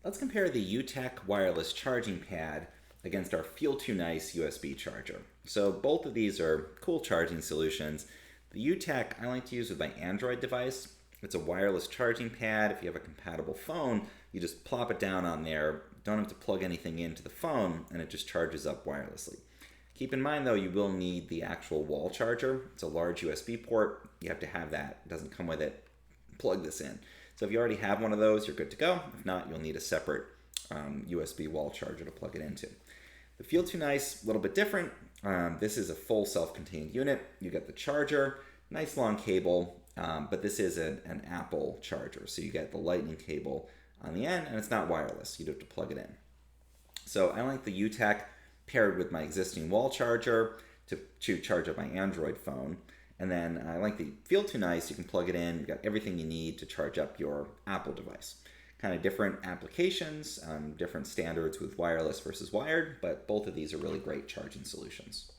Let's compare the YOOTECH wireless charging pad against our Feel2nice USB charger. So both of these are cool charging solutions. The YOOTECH I like to use with my Android device. It's a wireless charging pad. If you have a compatible phone, you just plop it down on there. Don't have to plug anything into the phone, and it just charges up wirelessly. Keep in mind though, you will need the actual wall charger. It's a large USB port. You have to have that. It doesn't come with it. Plug this in. So if you already have one of those, you're good to go. If not, you'll need a separate USB wall charger to plug it into. The Feel2nice, a little bit different. This is a full self-contained unit. You get the charger, nice long cable, but this is an Apple charger. So you get the lightning cable on the end, and it's not wireless. You'd have to plug it in. So I like the YOOTECH paired with my existing wall charger to charge up my Android phone. And then I like the Feel2nice. You can plug it in. You've got everything you need to charge up your Apple device. Kind of different applications, different standards with wireless versus wired, but both of these are really great charging solutions.